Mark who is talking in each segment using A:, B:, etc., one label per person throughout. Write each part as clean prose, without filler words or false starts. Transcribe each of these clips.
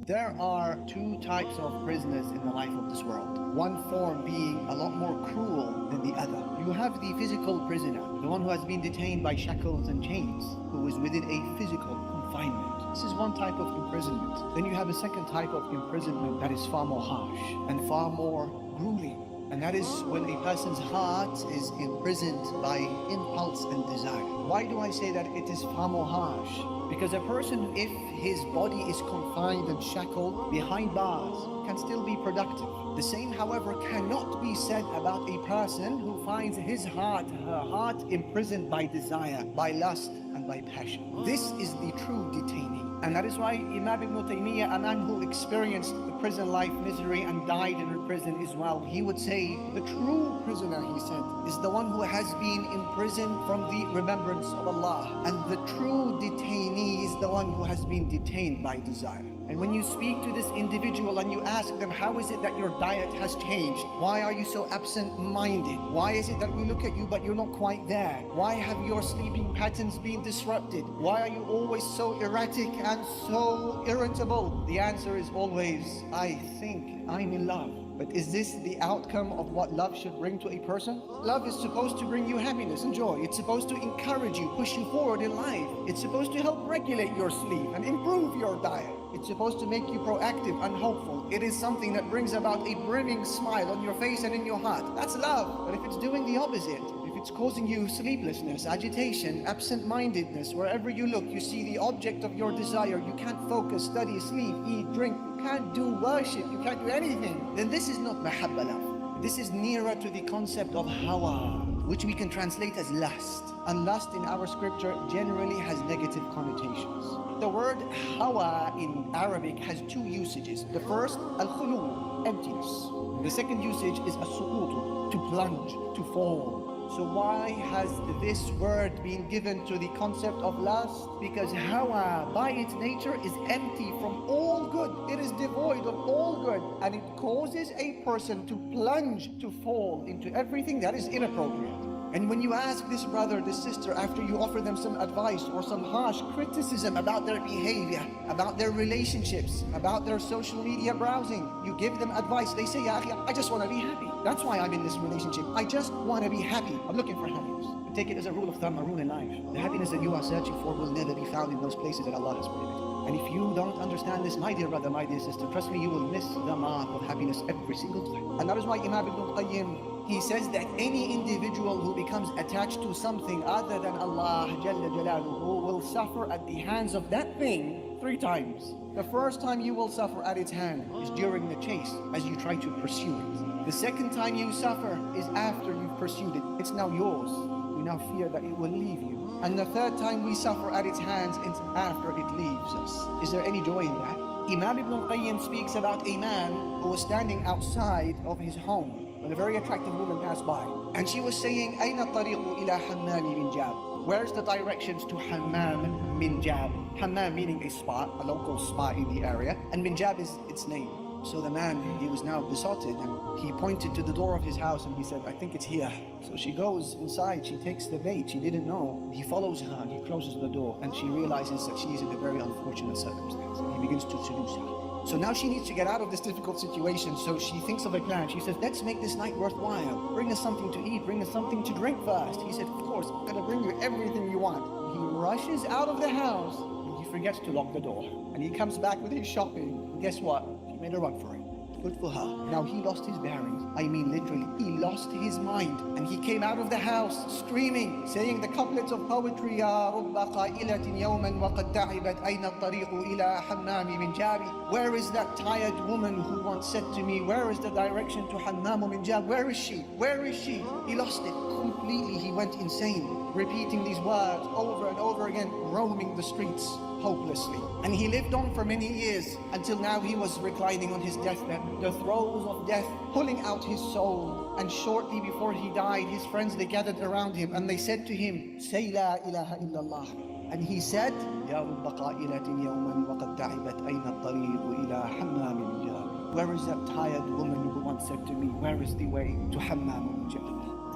A: There are two types of prisoners in the life of this world. One form being a lot more cruel than the other. You have the physical prisoner, the one who has been detained by shackles and chains, who is within a physical confinement. This is one type of imprisonment. Then you have a second type of imprisonment that is far more harsh and far more grueling. And that is when a person's heart is imprisoned by impulse and desire. Why do I say that it is far more harsh? Because a person, if his body is confined and shackled behind bars, can still be productive. The same, however, cannot be said about a person who finds his heart, her heart imprisoned by desire, by lust, and by passion. This is the true detainee. And that is why Imam Ibn Taymiyyah, a man who experienced the prison life misery and died in a prison as well, he would say, the true prisoner, he said, is the one who has been imprisoned from the remembrance of Allah. And the true detainee is the one who has been detained by desire. And when you speak to this individual and you ask them, how is it that your diet has changed? Why are you so absent-minded? Why is it that we look at you but you're not quite there? Why have your sleeping patterns been disrupted? Why are you always so erratic and so irritable? The answer is always, I think I'm in love. But is this the outcome of what love should bring to a person? Love is supposed to bring you happiness and joy. It's supposed to encourage you, push you forward in life. It's supposed to help regulate your sleep and improve your diet. It's supposed to make you proactive and hopeful. It is something that brings about a brimming smile on your face and in your heart. That's love. But if it's doing the opposite, if it's causing you sleeplessness, agitation, absent-mindedness, wherever you look, you see the object of your desire, you can't focus, study, sleep, eat, drink, you can't do worship, you can't do anything, then this is not mahabba love. This is nearer to the concept of hawa, which we can translate as lust. And lust in our scripture generally has negative connotations. The word hawa in Arabic has two usages. The first, al-khulu, emptiness. The second usage is as-suqutu, to plunge, to fall. So why has this word been given to the concept of lust? Because hawa, by its nature, is empty from all good. It is devoid of all good. And it causes a person to plunge, to fall into everything that is inappropriate. And when you ask this brother, this sister, after you offer them some advice or some harsh criticism about their behavior, about their relationships, about their social media browsing, you give them advice, they say, Ya akhi, I just want to be happy. That's why I'm in this relationship. I just want to be happy. I'm looking for happiness. Take it as a rule of thumb, a rule in life. The happiness that you are searching for will never be found in those places that Allah has prohibited. And if you don't understand this, my dear brother, my dear sister, trust me, you will miss the mark of happiness every single time. And that is why Imam Ibn Qayyim, he says that any individual who becomes attached to something other than Allah Jalla Jalaluhu will suffer at the hands of that thing 3 times. The first time you will suffer at its hand is during the chase, as you try to pursue it. The second time you suffer is after you've pursued it. It's now yours. We now fear that it will leave you. And the third time we suffer at its hands is after it leaves us. Is there any joy in that? Imam Ibn Qayyim speaks about a man who was standing outside of his home when a very attractive woman passed by. And she was saying, أين الطريق إلى حمام من جاب? Where's the directions to Hammam min Jab? Hammam meaning a spot, a local spot in the area, and min Jab is its name. So the man, he was now besotted, and he pointed to the door of his house and he said, I think it's here. So she goes inside, she takes the bait, she didn't know. He follows her and he closes the door, and she realizes that she is in a very unfortunate circumstance. He begins to seduce her. So now she needs to get out of this difficult situation, so she thinks of a plan. She says, let's make this night worthwhile. Bring us something to eat, bring us something to drink first. He said, of course, I'm gonna bring you everything you want. He rushes out of the house, and he forgets to lock the door. And he comes back with his shopping. And guess what? She made a run for it. Good for her. Now he lost his bearings. I mean literally, he lost his mind. And he came out of the house screaming, saying the couplets of poetry, يا رب قائلة يوما وقد تعبت أين الطريق إلى حمام من جابي. Where is that tired woman who once said to me, where is the direction to Hammam min Jab? Where is she? Where is she? He lost it completely. He went insane, repeating these words over and over again, roaming the streets hopelessly. And he lived on for many years until now he was reclining on his deathbed, the throes of death pulling out his soul. And shortly before he died, his friends, they gathered around him and they said to him, say la ilaha illallah. And he said, Ya Rabba qa'ilatin yawman wa qad ta'ibat ayna at-tariq ila hammam min jab. Where is that tired woman who once said to me, where is the way to Hammam min Jab?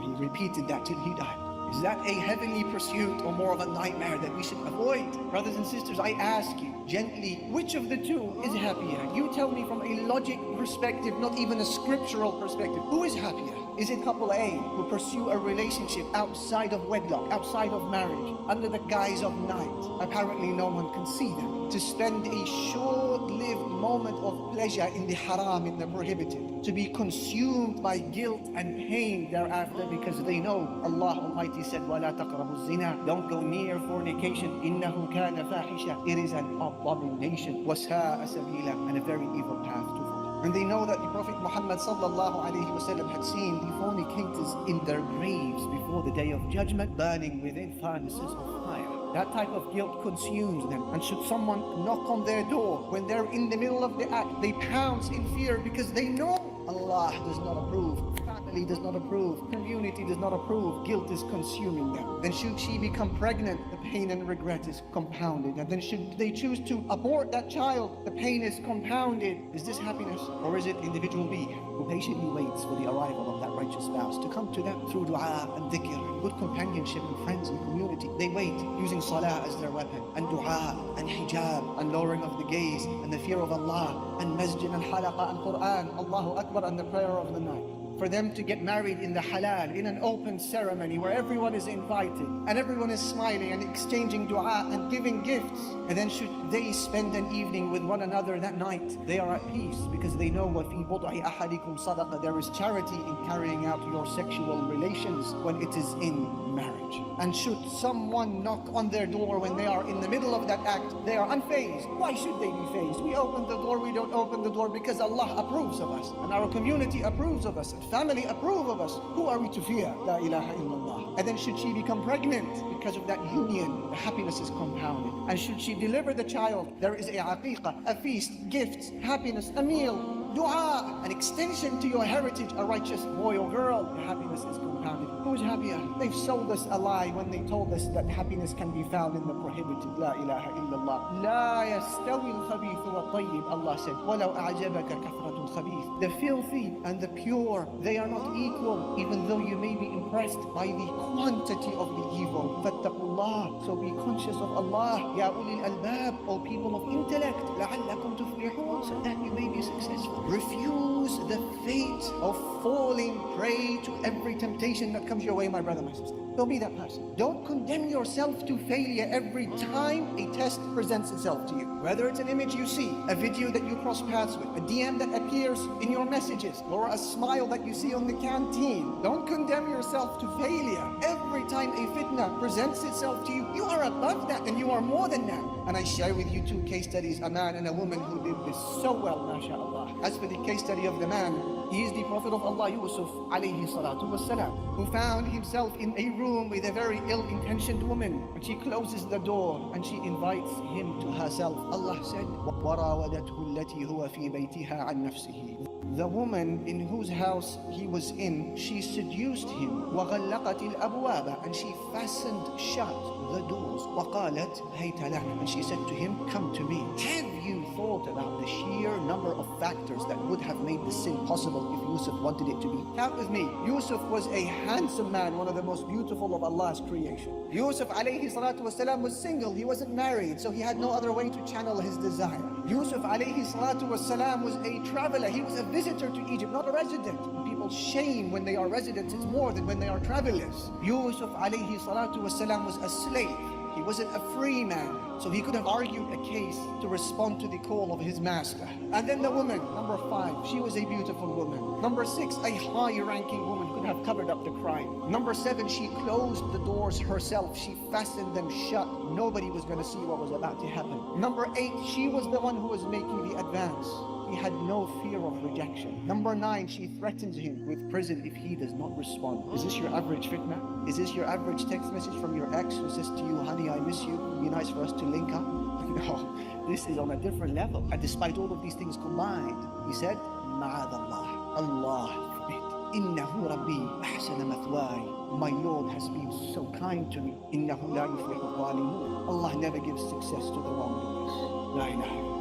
A: He repeated that till he died. Is that a heavenly pursuit or more of a nightmare that we should avoid? Brothers and sisters, I ask you gently, which of the two is happier? You tell me from a logic perspective, not even a scriptural perspective. Who is happier? Is it couple A who pursue a relationship outside of wedlock, outside of marriage, under the guise of night? Apparently no one can see them. To spend a short-lived moment of pleasure in the haram, in the prohibited. To be consumed by guilt and pain thereafter because they know Allah Almighty said, وَلَا تَقْرَبُوا الزِّنَا. Don't go near fornication. إِنَّهُ كَانَ فَاحِشًا. It is an abomination. وَسَاءَ سَبِيلًا. And a very evil path to follow. And they know that the Prophet Muhammad sallallahu alayhi wasallam had seen the fornicators in their graves before the day of judgment, burning within furnaces of fire. That type of guilt consumes them. And should someone knock on their door when they're in the middle of the act, they pounce in fear because they know Allah does not approve, family does not approve, community does not approve, guilt is consuming them. Then should she become pregnant, the pain and regret is compounded. And then should they choose to abort that child, the pain is compounded. Is this happiness? Or is it individual B who patiently waits for the arrival of that righteous spouse to come to them through dua and dhikr, good companionship and friends and community? They wait using salah as their weapon, and dua and hijab and lowering of the gaze and the fear of Allah and masjid and halaqa and Quran, Allahu Akbar, and the prayer of the night. For them to get married in the halal, in an open ceremony where everyone is invited and everyone is smiling and exchanging dua and giving gifts. And then should they spend an evening with one another that night, they are at peace because they know وَفِي بُضْعِ أَحَدِكُمْ صَدَقَةً. There is charity in carrying out your sexual relations when it is in marriage. And should someone knock on their door when they are in the middle of that act, they are unfazed. Why should they be fazed? We open the door, we don't open the door because Allah approves of us and our community approves of us and family approve of us. Who are we to fear? La ilaha illallah. And then should she become pregnant because of that union, the happiness is compounded. And should she deliver the child, there is a aqiqah, a feast, gifts, happiness, a meal, dua, an extension to your heritage, a righteous boy or girl. The happiness is compounded. Who is happier? They've sold us a lie when they told us that happiness can be found in the prohibited. La ilaha illallah. La yastawi al-khabith wa-tayyib. Allah said, وَلَوْ أَعْجَبَكَ كَثْرَةُ الْخَبِيثِ. The filthy and the pure, they are not equal, even though you may be impressed by the quantity of the evil. فَاتَّقُوا اللَّهِ. So be conscious of Allah. Ya ulil albab, O people of intellect, لَعَلَّكُمْ تُفْلِحُونَ, so that you may be successful. Refuse the fate of falling prey to every temptation that comes your way, my brother, my sister. Don't be that person. Don't condemn yourself to failure every time a test presents itself to you. Whether it's an image you see, a video that you cross paths with, a DM that appears in your messages, or a smile that you see on the canteen. Don't condemn yourself to failure. Every time a fitna presents itself to you, you are above that and you are more than that. And I share with you two case studies, a man and a woman who did this so well, mashallah. As for the case study of the man, he is the Prophet of Allah, Yusuf alayhi salatu wasalam, who found himself in a room with a very ill-intentioned woman. And she closes the door and she invites him to herself. Allah said, وَرَاوَدَتْهُ الَّتِي هُوَ فِي بَيْتِهَا عَنْ نَفْسِهِ. The woman in whose house he was in, she seduced him. وَغَلَّقَتِ الْأَبْوَابَ. And she fastened shut the doors. وَقَالَتْ هَيْتَ لَكَ. And she said to him, come to me. Have you thought about the sheer number of factors that would have made the sin possible if Yusuf wanted it to be? Count with me. Yusuf was a handsome man, one of the most beautiful of Allah's creation. Yusuf alayhi salatu wasalam was single. He wasn't married, so he had no other way to channel his desire. Yusuf alayhi salatu wasalam was a traveler. He was a visitor to Egypt, not a resident. People shame when they are residents. It's more than when they are travelers. Yusuf alayhi salatu wasalam was a slave. He wasn't a free man, so he could have argued a case to respond to the call of his master. And then the woman, number 5, she was a beautiful woman. Number 6, a high-ranking woman could have covered up the crime. Number 7, she closed the doors herself. She fastened them shut. Nobody was going to see what was about to happen. Number 8, she was the one who was making the advance. He had no fear of rejection. Number 9, she threatens him with prison if he does not respond. Is this your average fitna? Is this your average text message from your ex who says to you, honey, I miss you, it'd be nice for us to link up? No, this is on a different level. And despite all of these things combined, he said, Ma'ad Allah, Allah forbid. Innahu Rabbi ahsana mathwai. My Lord has been so kind to me. Innahu la yuflihu zalimun. Allah never gives success to the wrongdoers. La ilaha.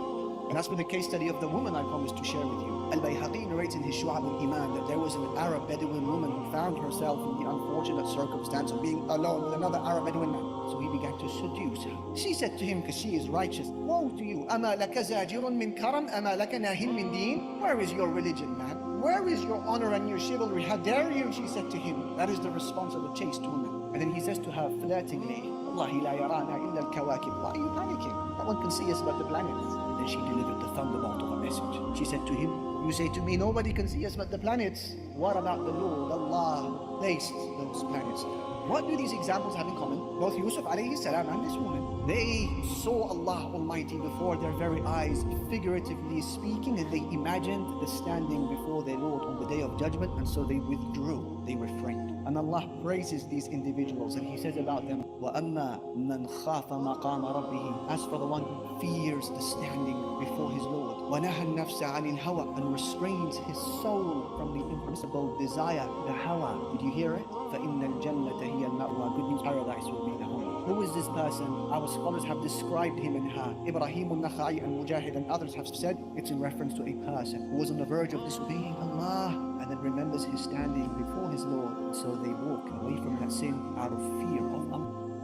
A: And that's with the case study of the woman I promised to share with you. Al-Bayhaqi narrates in his Shu'ab al-Iman that there was an Arab Bedouin woman who found herself in the unfortunate circumstance of being alone with another Arab Bedouin man. So he began to seduce her. She said to him, because she is righteous, "Woe to you, أَمَا لَكَ زَاجِرٌ مِّن كَرَمْ أَمَا لَكَ نَاهٍ مِّن دِينٍ?" Where is your religion, man? Where is your honor and your chivalry? How dare you? She said to him. That is the response of a chaste woman. And then he says to her flirtingly, "Wallahi la yarana illa al-kawakib." Why are you panicking? No one can see us but the planets. And then she delivered the thunderbolt of a message. She said to him, "You say to me, nobody can see us but the planets. What about the Lord, Allah, who placed those planets?" What do these examples have in common? Both Yusuf alayhi salam and this woman. They saw Allah Almighty before their very eyes, figuratively speaking, and they imagined the standing before their Lord on the day of judgment, and so they withdrew, they refrained. And Allah praises these individuals, and He says about them, وَأَمَّا مَنْ خَافَ مَقَامَ رَبِّهِ. As for the one who fears the standing before his Lord, وَنَهَى النَّفْسَ عَنِ الْهَوَى, and restrains his soul from the impermissible desire, the hawa. Did you hear it? فَإِنَّ الْجَنَّةَ هِيَ الْمَأْوَى. Good news, paradise will be the home. Who is this person? Our scholars have described him and her. Ibrahim al-Nakhai and Mujahid and others have said it's in reference to a person who was on the verge of disobeying Allah and then remembers his standing before his Lord. So they walk away from that sin out of fear of Allah.